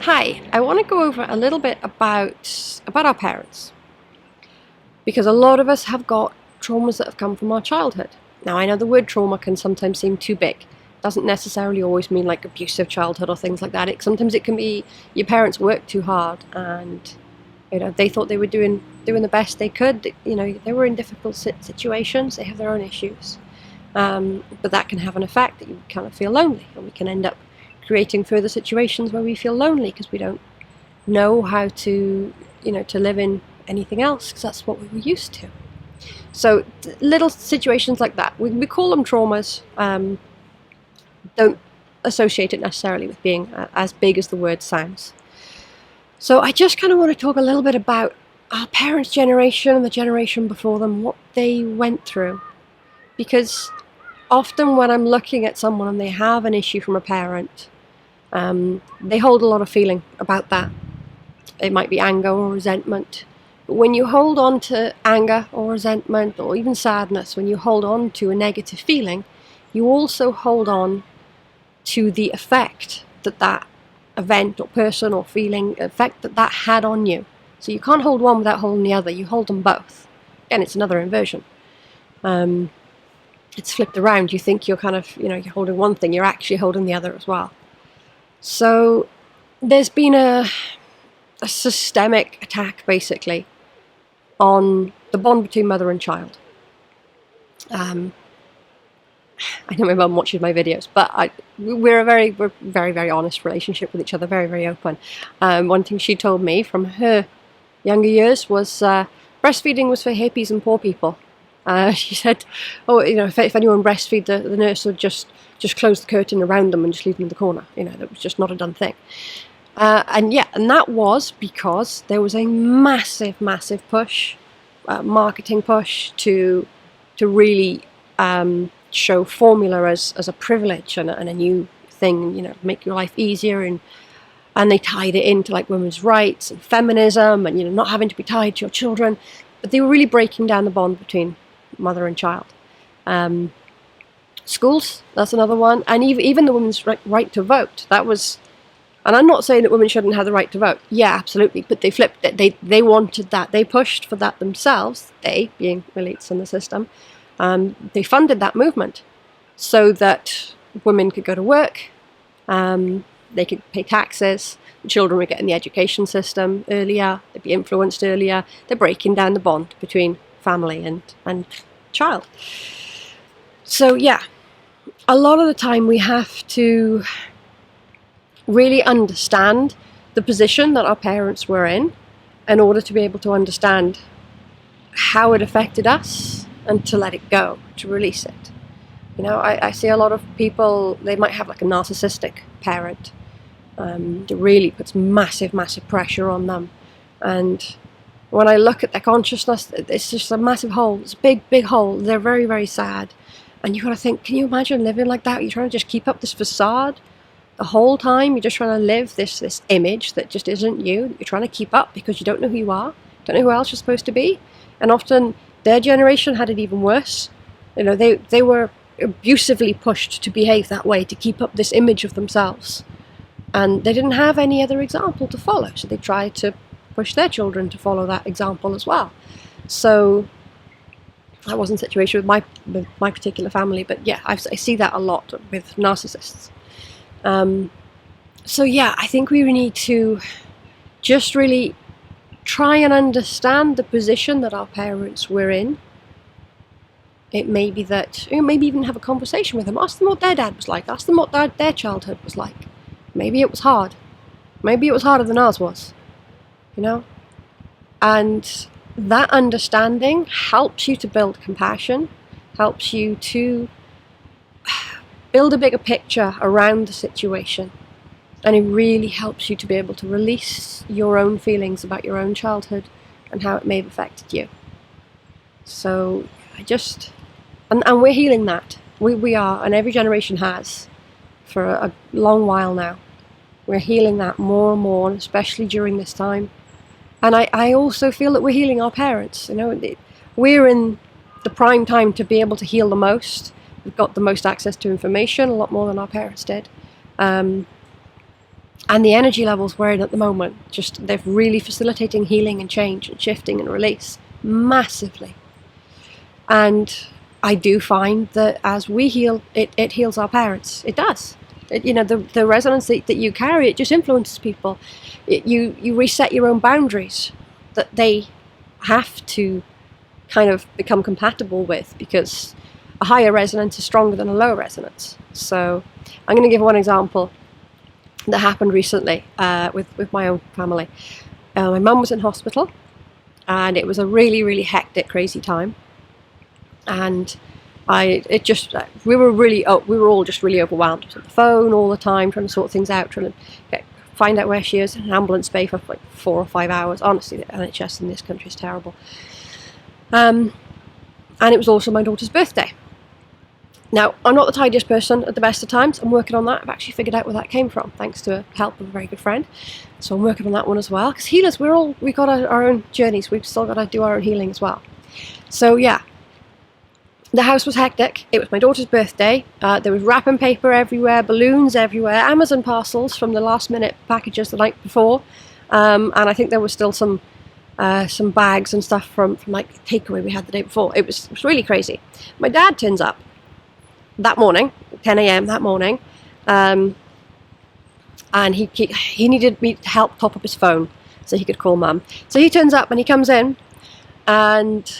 Hi, I want to go over a little bit about our parents, because a lot of us have got traumas that have come from our childhood. Now, I know the word trauma can sometimes seem too big. It doesn't necessarily always mean like abusive childhood or things like that. Sometimes it can be your parents worked too hard and they thought they were doing the best they could. They were in difficult situations. They have their own issues, but that can have an effect that you kind of feel lonely, and we can end up creating further situations where we feel lonely because we don't know how to live in anything else, because that's what we were used to. So little situations like that, we call them traumas. Don't associate it necessarily with being as big as the word sounds. So I just kind of want to talk a little bit about our parents' generation and the generation before them, what they went through. Because often when I'm looking at someone and they have an issue from a parent, they hold a lot of feeling about that. It might be anger or resentment. But when you hold on to anger or resentment or even sadness, when you hold on to a negative feeling, you also hold on to the effect that event or person or feeling, effect that had on you. So you can't hold one without holding the other. You hold them both. Again, it's another inversion. It's flipped around. You think you're kind of, you're holding one thing, you're actually holding the other as well. So there's been a systemic attack, basically, on the bond between mother and child. I know my mum watches my videos, but we're very, very honest relationship with each other, very, very open. One thing she told me from her younger years was breastfeeding was for hippies and poor people. She said, if anyone breastfeed, the nurse would just close the curtain around them and just leave them in the corner. That was just not a done thing. And that was because there was a massive push, marketing push to really show formula as a privilege and a new thing, make your life easier, and they tied it into like women's rights and feminism and not having to be tied to your children. But they were really breaking down the bond between mother and child. Schools, that's another one, and even the women's right to vote. That was, and I'm not saying that women shouldn't have the right to vote. Yeah, absolutely, but they flipped it. They wanted that. They pushed for that themselves. They, being elites in the system, they funded that movement so that women could go to work, they could pay taxes, the children would get in the education system earlier, they'd be influenced earlier. They're breaking down the bond between family and child. So a lot of the time we have to really understand the position that our parents were in order to be able to understand how it affected us and to let it go, to release it. I see a lot of people, they might have like a narcissistic parent that really puts massive pressure on them. And when I look at their consciousness, it's just a massive hole. It's a big hole. They're very, very sad. And you got to think, can you imagine living like that? You're trying to just keep up this facade the whole time. You're just trying to live this image that just isn't you. You're trying to keep up because you don't know who you are. Don't know who else you're supposed to be. And often their generation had it even worse. They were abusively pushed to behave that way, to keep up this image of themselves. And they didn't have any other example to follow. So they tried to push their children to follow that example as well. So that wasn't the situation with my particular family, but I see that a lot with narcissists. I think we need to just really try and understand the position that our parents were in. It may be that, maybe even have a conversation with them. Ask them what their dad was like. Ask them what their childhood was like. Maybe it was hard. Maybe it was harder than ours was. And that understanding helps you to build compassion, helps you to build a bigger picture around the situation. And it really helps you to be able to release your own feelings about your own childhood and how it may have affected you. So and we're healing that. We are, and every generation has, for a long while now. We're healing that more and more, especially during this time. And I also feel that we're healing our parents. We're in the prime time to be able to heal the most. We've got the most access to information, a lot more than our parents did. And the energy levels we're in at the moment, they're really facilitating healing and change and shifting and release massively. And I do find that as we heal, it heals our parents. It does. The resonance that you carry, it just influences people. You reset your own boundaries that they have to kind of become compatible with, because a higher resonance is stronger than a lower resonance. So I'm going to give one example that happened recently with my own family. My mum was in hospital, and it was a really, really hectic, crazy time. And we were all just really overwhelmed. I was on the phone all the time, trying to sort things out, trying to find out where she is. An ambulance bay for like 4 or 5 hours. Honestly, the NHS in this country is terrible. And it was also my daughter's birthday. Now, I'm not the tidiest person at the best of times. I'm working on that. I've actually figured out where that came from, thanks to the help of a very good friend. So I'm working on that one as well. Because healers, we've got our own journeys. We've still got to do our own healing as well. So yeah, the house was hectic. It was my daughter's birthday. There was wrapping paper everywhere, balloons everywhere, Amazon parcels from the last minute packages the night before. And I think there was still some bags and stuff from like takeaway we had the day before. It was really crazy. My dad turns up that morning, 10 a.m. that morning, and he needed me to help top up his phone so he could call Mum. So he turns up and he comes in, and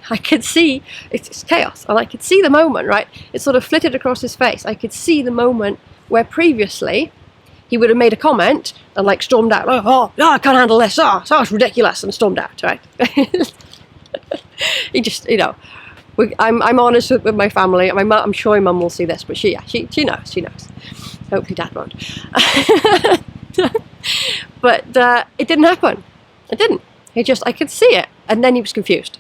I could see it's chaos, and I could see the moment, right? It sort of flitted across his face. I could see the moment where previously he would have made a comment and like stormed out. Oh, I can't handle this. Oh, it's ridiculous, and stormed out. Right? He just, I'm honest with my family. I'm sure my mum will see this, but she knows. Hopefully Dad won't. But it didn't happen. It didn't. I could see it, and then he was confused.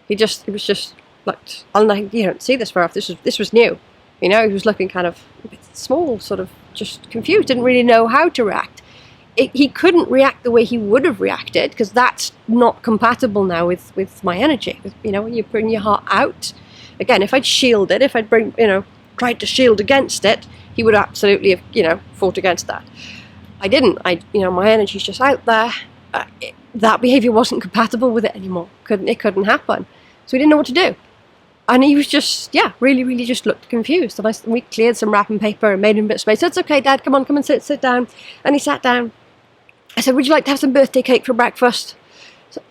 He was just like, you don't see this very often. This was new. He was looking kind of a bit small, sort of just confused, didn't really know how to react. He couldn't react the way he would have reacted, because that's not compatible now with my energy. When you bring your heart out, again, if I'd shielded, if I'd tried to shield against it, he would absolutely have, fought against that. I didn't. My energy's just out there. That behaviour wasn't compatible with it anymore. It couldn't happen. So we didn't know what to do. And he was just, really, really just looked confused. And we cleared some wrapping paper and made him a bit of space. It's okay, Dad, come and sit down. And he sat down. I said, would you like to have some birthday cake for breakfast? So,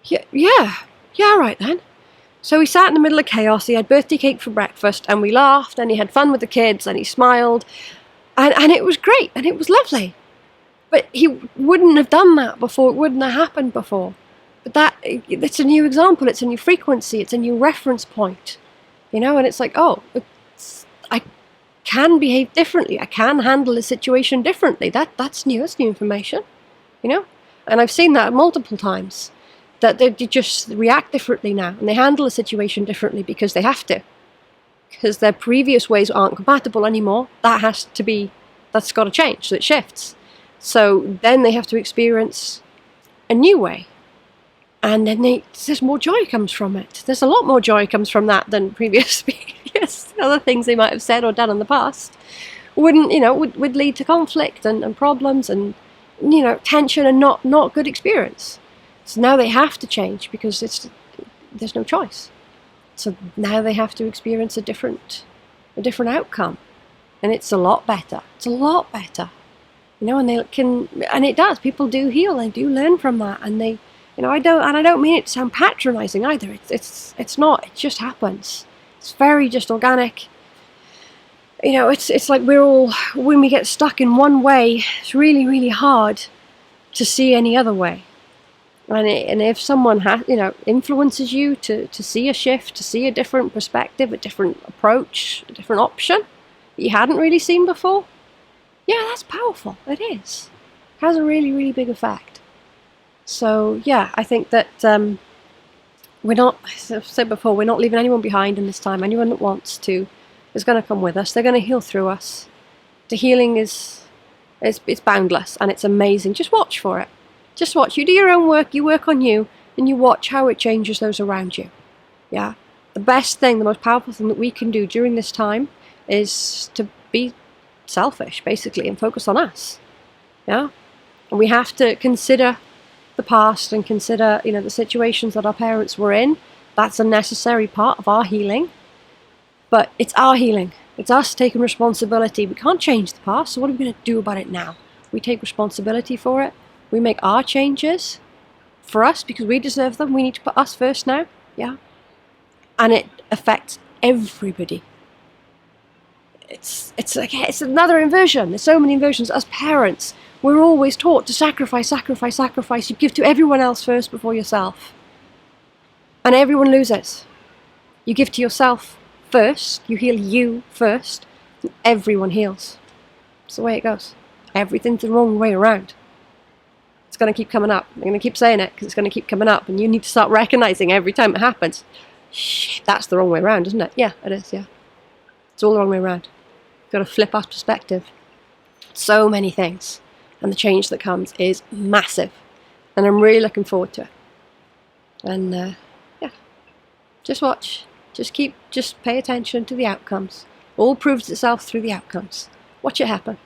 yeah, all right then. So he sat in the middle of chaos. He had birthday cake for breakfast, and we laughed, and he had fun with the kids, and he smiled. And it was great, and it was lovely. But he wouldn't have done that before. It wouldn't have happened before. But it's a new example. It's a new frequency. It's a new reference point. And it's like, I can behave differently. I can handle a situation differently. That's new. That's new information. And I've seen that multiple times. That they just react differently now, and they handle a situation differently because they have to. Because their previous ways aren't compatible anymore. That's got to change. So it shifts. So then they have to experience a new way. And then there's more joy comes from it. There's a lot more joy comes from that than previous other things they might have said or done in the past. Would lead to conflict and problems and, tension and not good experience. So now they have to change because there's no choice. So now they have to experience a different outcome. And it's a lot better. It's a lot better. And it does. People do heal. They do learn from that. And they, I don't mean it to sound patronizing either. It's not. It just happens. It's very just organic. It's like when we get stuck in one way, it's really, really hard to see any other way. And if someone influences you to see a shift, to see a different perspective, a different approach, a different option that you hadn't really seen before, that's powerful. It is. It has a really, really big effect. So, I think that we're not, as I've said before, we're not leaving anyone behind in this time. Anyone that wants to is going to come with us. They're going to heal through us. The healing it's boundless, and it's amazing. Just watch for it. Just watch. You do your own work, you work on you, and you watch how it changes those around you. Yeah. The best thing, the most powerful thing that we can do during this time is to be selfish, basically, and focus on us. Yeah? And we have to consider the past and consider, the situations that our parents were in. That's a necessary part of our healing. But it's our healing. It's us taking responsibility. We can't change the past, so what are we going to do about it now? We take responsibility for it. We make our changes for us because we deserve them. We need to put us first now. Yeah? And it affects everybody. It's another inversion. There's so many inversions. As parents, we're always taught to sacrifice. You give to everyone else first before yourself. And everyone loses. You give to yourself first, you heal you first, and everyone heals. It's the way it goes. Everything's the wrong way around. It's going to keep coming up. I'm going to keep saying it because it's going to keep coming up, and you need to start recognizing every time it happens. Shit, that's the wrong way around, isn't it? Yeah, it is, yeah. It's all the wrong way around. You've got to flip our perspective. So many things. And the change that comes is massive. And I'm really looking forward to it. And, just watch. Just pay attention to the outcomes. All proves itself through the outcomes. Watch it happen.